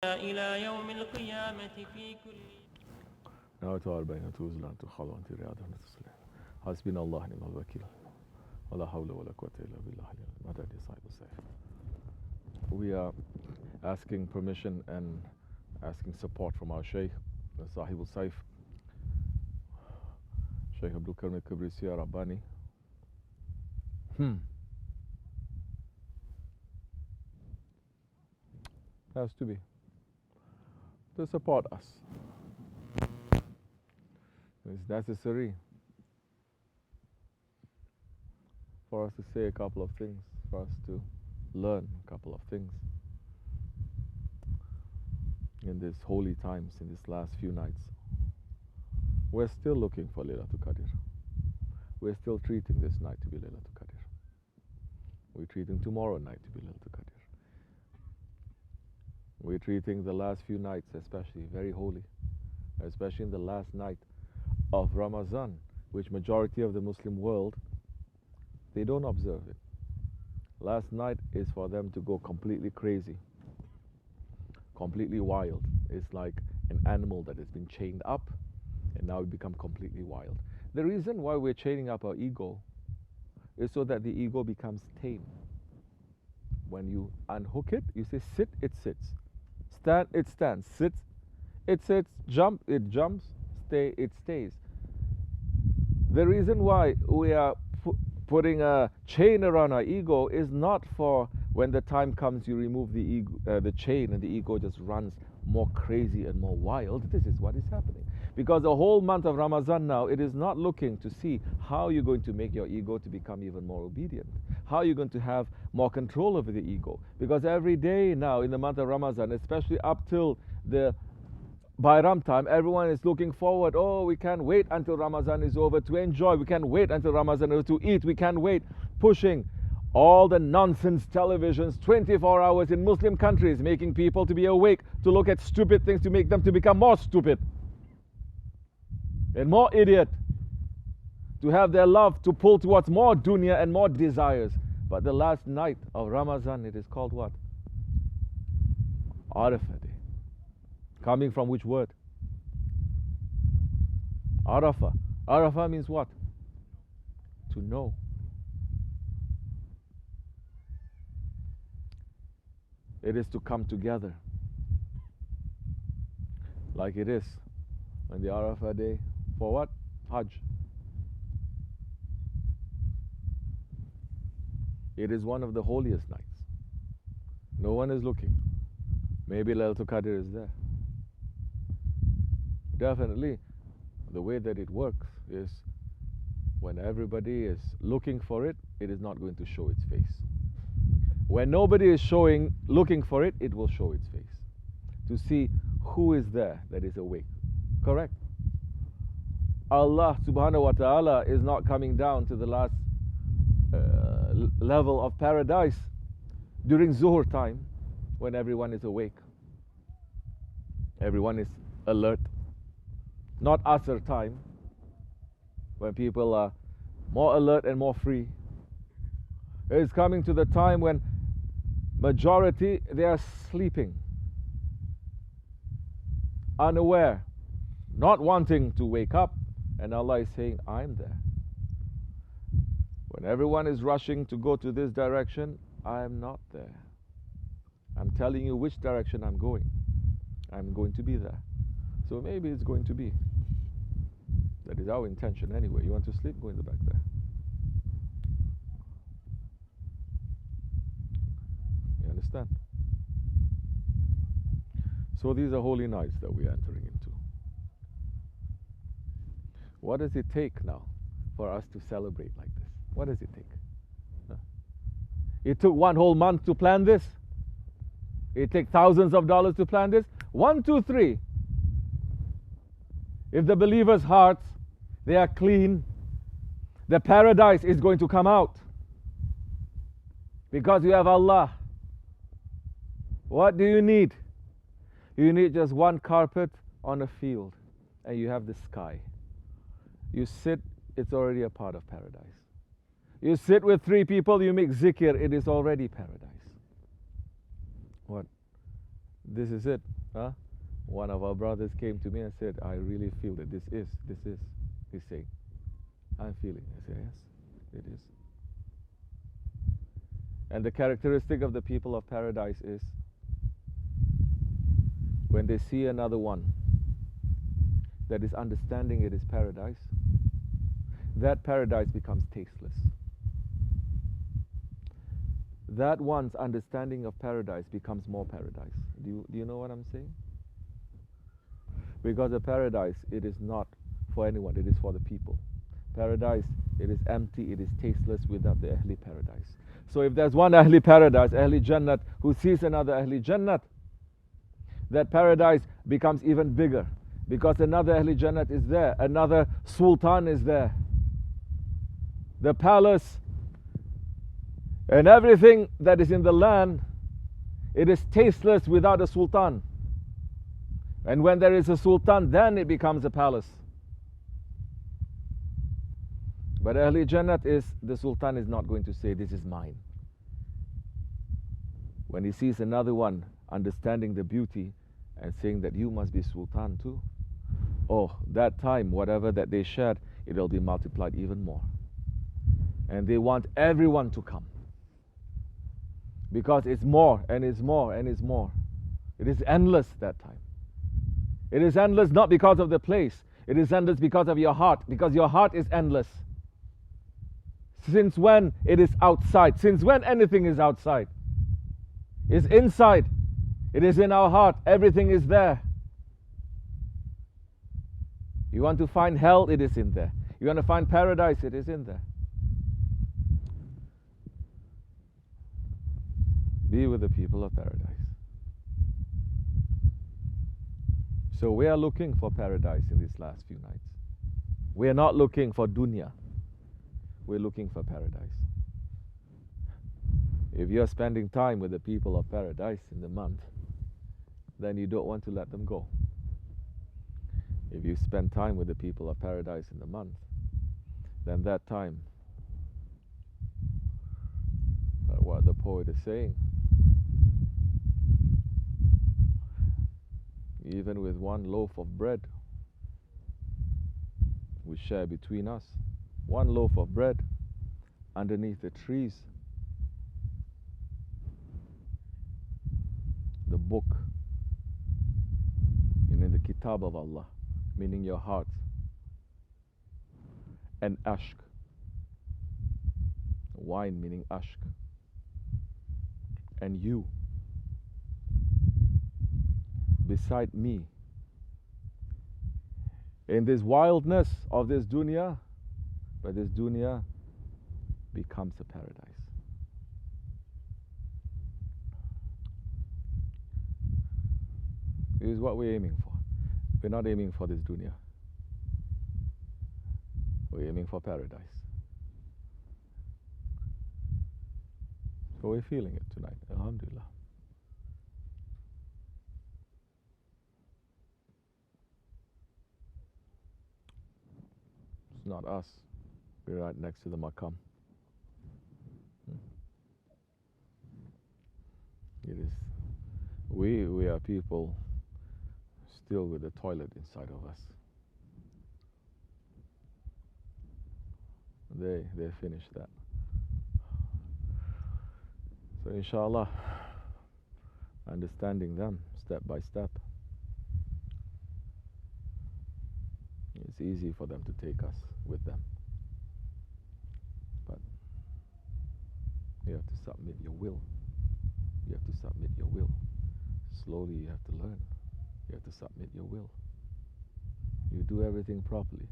إلى يوم القيامة في كل نواتوار بين توزلان تخلون رياضة نتصلين حسبنا الله نعم الوكيل ولا حول ولا قوة إلا بالله مدد SahibulSaif. We are asking permission and asking support from our Shaykh, SahibulSaif, Shaykh Abdulkerim Kibrisi Rabbani. Has to be to support us. It's necessary for us to say a couple of things, for us to learn a couple of things in these holy times, in these last few nights. We're still looking for Laylatul Qadr. We're still treating this night to be Laylatul Qadr. We're treating tomorrow night to be Laylatul Qadr. We're treating the last few nights especially very holy, especially in the last night of Ramazan, which majority of the Muslim world, they don't observe it. Last night is for them to go completely crazy, completely wild. It's like an animal that has been chained up and now it become completely wild. The reason why we're chaining up our ego is so that the ego becomes tame. When you unhook it, you say sit, it sits. Stand, it stands. Sit, it sits. Jump, it jumps. Stay, it stays. The reason why we are putting a chain around our ego is not for when the time comes you remove the ego, the chain, and the ego just runs more crazy and more wild. This is what is happening. Because the whole month of Ramazan now, it is not looking to see how you're going to make your ego to become even more obedient. How you're going to have more control over the ego. Because every day now in the month of Ramazan, especially up till the Bayram time, everyone is looking forward. Oh, we can't wait until Ramazan is over to enjoy. We can't wait until Ramazan is over to eat. We can't wait. Pushing all the nonsense televisions 24 hours in Muslim countries, making people to be awake, to look at stupid things, to make them to become more stupid and more idiot, to have their love to pull towards more dunya and more desires. But the last night of Ramazan, it is called what? Arafah day. Coming from which word? Arafah. Arafah means what? To know. It is to come together. Like it is on the Arafah day. For what? Hajj. It is one of the holiest nights. No one is looking. Maybe Laylatul Qadr is there. Definitely, the way that it works is when everybody is looking for it, it is not going to show its face. When nobody is looking for it, it will show its face. To see who is there that is awake. Correct? Allah subhanahu wa ta'ala is not coming down to the last level of paradise during Zuhr time when everyone is awake. Everyone is alert. Not Asr time when people are more alert and more free. It is coming to the time when majority, they are sleeping, unaware, not wanting to wake up, and Allah is saying, I'm there. When everyone is rushing to go to this direction, I am not there. I'm telling you which direction I'm going. I'm going to be there. So maybe it's going to be. That is our intention anyway. You want to sleep? Go in the back there. You understand? So these are holy nights that we are entering into. What does it take now for us to celebrate like this? What does it take? Huh? It took one whole month to plan this. It takes thousands of dollars to plan this. 1, 2, 3. If the believers' hearts, they are clean, the paradise is going to come out. Because you have Allah. What do you need? You need just one carpet on a field, and you have the sky. You sit, it's already a part of paradise. You sit with 3 people, you make zikr, it is already paradise. What? This is it. Huh? One of our brothers came to me and said, I really feel that this is. He's saying, I'm feeling. I said, yes, it is. And the characteristic of the people of paradise is when they see another one that is understanding it is paradise, that paradise becomes tasteless. That one's understanding of paradise becomes more paradise. Do you know what I'm saying? Because a paradise, it is not for anyone, it is for the people. Paradise, it is empty, it is tasteless without the Ahli paradise. So if there's one Ahli paradise, Ahli Jannat, who sees another Ahli Jannat, that paradise becomes even bigger. Because another Ahli Jannat is there, another Sultan is there. The palace and everything that is in the land, it is tasteless without a Sultan. And when there is a Sultan, then it becomes a palace. But Ahli Jannat is, the Sultan is not going to say, this is mine. When he sees another one understanding the beauty and saying that you must be Sultan too, oh, that time, whatever that they shared, it'll be multiplied even more. And they want everyone to come. Because it's more and it's more and it's more. It is endless that time. It is endless not because of the place. It is endless because of your heart. Because your heart is endless. Since when it is outside? Since when anything is outside? It's inside. It is in our heart. Everything is there. You want to find hell? It is in there. You want to find paradise? It is in there. Be with the people of paradise. So we are looking for paradise in these last few nights. We are not looking for dunya. We're looking for paradise. If you're spending time with the people of paradise in the month, then you don't want to let them go. If you spend time with the people of paradise in the month, then that time, like what the poet is saying, even with one loaf of bread we share between us, one loaf of bread underneath the trees, the book, in the kitab of Allah, meaning your heart, and ashk, wine meaning ashk, and you beside me in this wildness of this dunya, but this dunya becomes a paradise. This is what we're aiming for. We're not aiming for this dunya. We're aiming for paradise. So we're feeling it tonight, alhamdulillah. It's not us. We're right next to the maqam. It is. We are people still with the toilet inside of us. They finished that. So inshallah, understanding them step by step, it's easy for them to take us with them. But you have to submit your will. You have to submit your will. Slowly you have to learn. You have to submit your will. You do everything properly.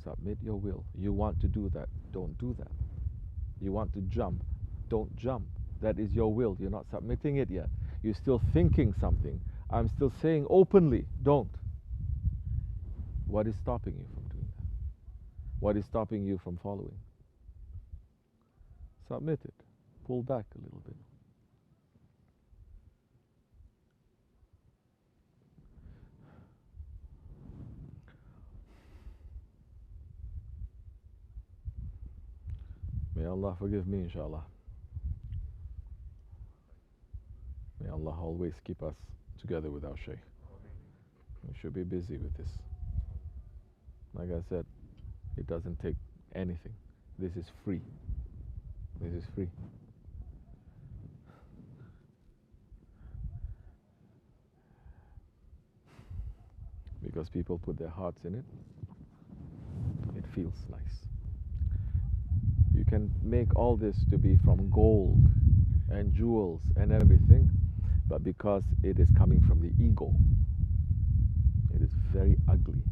Submit your will. You want to do that, don't do that. You want to jump, don't jump. That is your will. You're not submitting it yet. You're still thinking something. I'm still saying openly, don't. What is stopping you from doing that? What is stopping you from following? Submit it. Pull back a little bit. May Allah forgive me, inshallah. May Allah Allah always keep us together with our Shaykh. We should be busy with this. Like I said, it doesn't take anything. This is free. This is free. Because people put their hearts in it, it feels nice. You can make all this to be from gold and jewels and everything, but because it is coming from the ego, it is very ugly,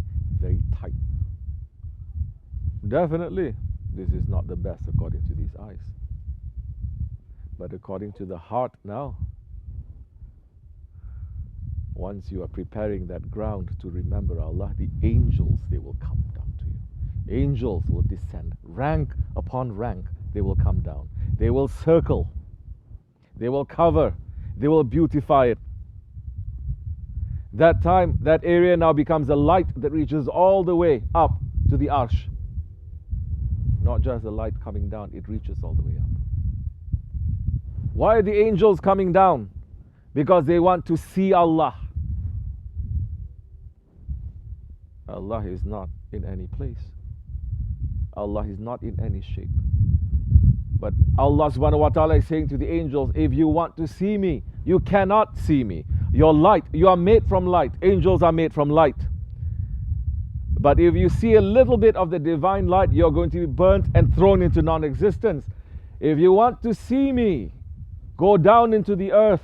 very tight. Definitely, this is not the best according to these eyes. But according to the heart now, once you are preparing that ground to remember Allah, the angels, they will come down to you. Angels will descend, rank upon rank, they will come down. They will circle, they will cover, they will beautify it. That time, that area now becomes a light that reaches all the way up to the arsh. Not just a light coming down, it reaches all the way up. Why are the angels coming down? Because they want to see Allah. Allah is not in any place. Allah is not in any shape. But Allah subhanahu wa ta'ala is saying to the angels, if you want to see me, you cannot see me. You're light. You are made from light. Angels are made from light. But if you see a little bit of the divine light, you're going to be burnt and thrown into non-existence. If you want to see me, go down into the earth.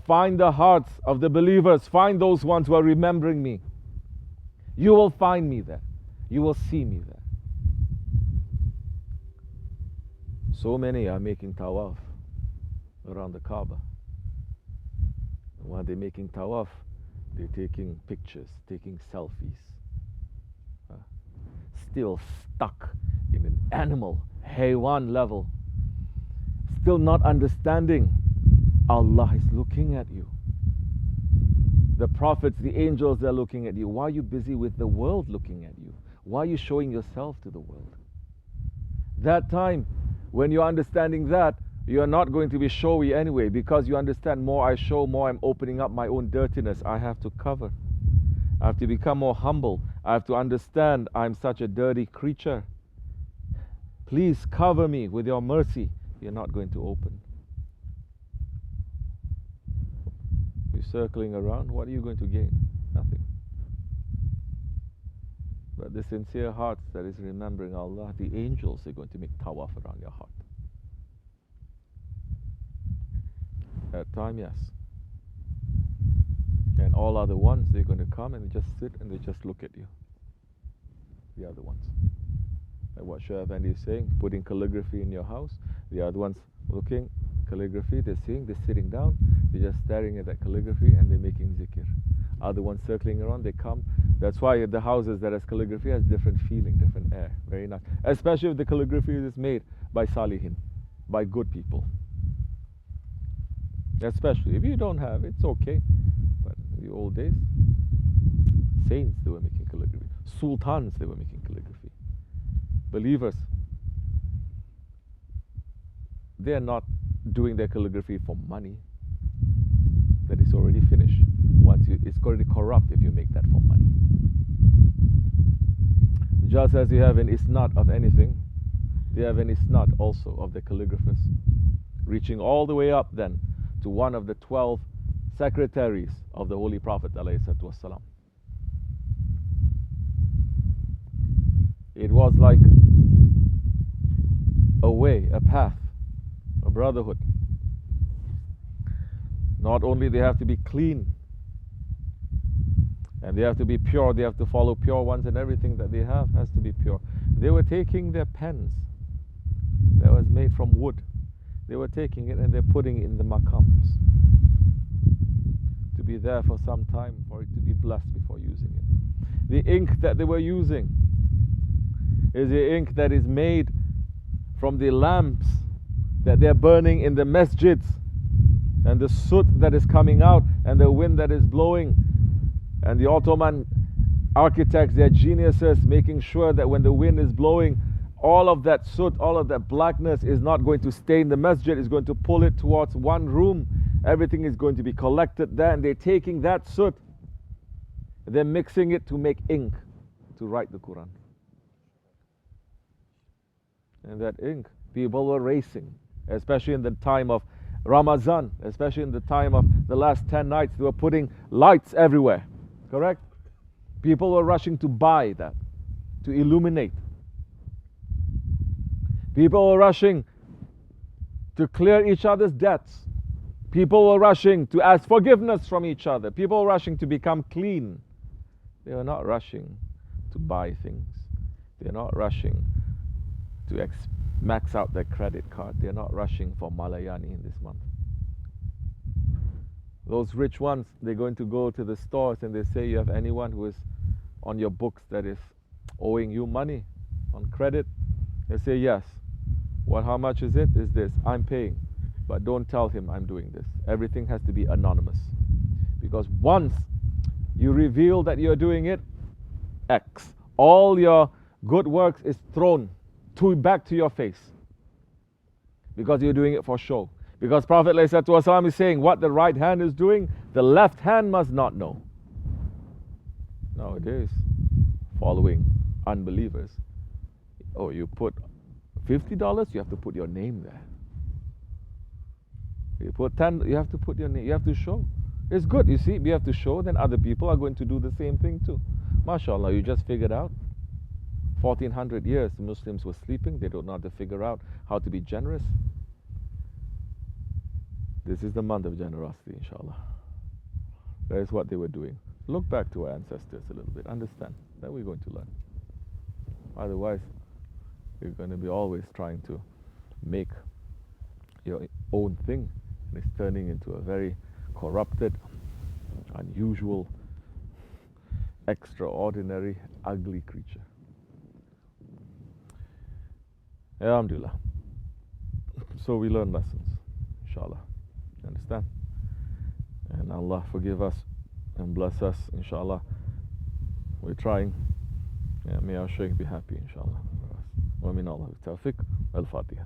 Find the hearts of the believers. Find those ones who are remembering me. You will find me there. You will see me there. So many are making tawaf around the Kaaba. And while they're making tawaf, they're taking pictures, taking selfies. Still stuck in an animal, haywan level. Still not understanding Allah is looking at you. The prophets, the angels, they're looking at you. Why are you busy with the world looking at you? Why are you showing yourself to the world? That time, when you're understanding that, you're not going to be showy anyway, because you understand more I show, more I'm opening up my own dirtiness. I have to cover. I have to become more humble. I have to understand I'm such a dirty creature. Please cover me with your mercy. You're not going to open. You're circling around. What are you going to gain? Nothing. But the sincere heart that is remembering Allah, the angels are going to make tawaf around your heart. At time, yes. And all other ones, they're going to come and they just sit and they just look at you. The other ones. Like what Shaykh Efendi is saying, putting calligraphy in your house. The other ones looking, calligraphy, they're seeing, they're sitting down, they're just staring at that calligraphy and they're making zikr. Other ones circling around, they come. That's why the houses that has calligraphy has different feeling, different air. Very nice. Especially if the calligraphy is made by salihin, by good people. Especially if you don't have, it's okay. But in the old days, saints, they were making calligraphy. Sultans, they were making calligraphy. Believers, they are not doing their calligraphy for money. That is already finished. It's already corrupt if you make that for money. Just as you have an isnad of anything, they have an isnad also of the calligraphers, reaching all the way up then to one of the 12 secretaries of the Holy Prophet ﷺ. It was like a way, a path, a brotherhood. Not only they have to be clean, and they have to be pure, they have to follow pure ones, and everything that they have has to be pure. They were taking their pens that was made from wood. They were taking it and they're putting it in the makams to be there for some time, for it to be blessed before using it. The ink that they were using is the ink that is made from the lamps that they're burning in the masjids, and the soot that is coming out and the wind that is blowing. And the Ottoman architects, they're geniuses, making sure that when the wind is blowing, all of that soot, all of that blackness is not going to stay in the masjid, it's going to pull it towards one room, Everything is going to be collected there, and they're taking that soot, they're mixing it to make ink to write the Quran. And that ink, people were racing, especially in the time of Ramazan, especially in the time of the last 10 nights, they were putting lights everywhere, correct? People were rushing to buy that, to illuminate. People were rushing to clear each other's debts. People were rushing to ask forgiveness from each other. People were rushing to become clean. They were not rushing to buy things. They're not rushing to max out their credit card. They're not rushing for Malayani in this month. Those rich ones, they're going to go to the stores and they say, you have anyone who is on your books that is owing you money on credit? They say, yes. How much is it? Is this. I'm paying. But don't tell him I'm doing this. Everything has to be anonymous. Because once you reveal that you're doing it, X, all your good works is thrown back to your face. Because you're doing it for show. Because Prophet ﷺ is saying what the right hand is doing, the left hand must not know. Nowadays, following unbelievers, oh, you put $50, you have to put your name there. You put 10, you have to put your name, you have to show. It's good, you see, we have to show, then other people are going to do the same thing too. MashaAllah, you just figured out. 1400 years the Muslims were sleeping, they don't know how to figure out how to be generous. This is the month of generosity, inshallah. That is what they were doing. Look back to our ancestors a little bit, understand that we're going to learn. Otherwise, you're going to be always trying to make your own thing, and it's turning into a very corrupted, unusual, extraordinary, ugly creature. Alhamdulillah. So we learn lessons, inshallah. Understand? And Allah forgive us and bless us, inshallah. We're trying. Yeah, may our Shaykh be happy, inshallah. Wa min Allah tawfiq. Al-Fatiha.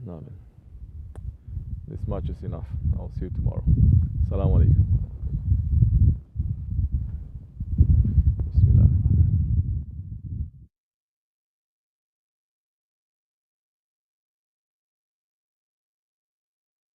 Amen. This much is enough. I'll see you tomorrow. Assalamu alaikum.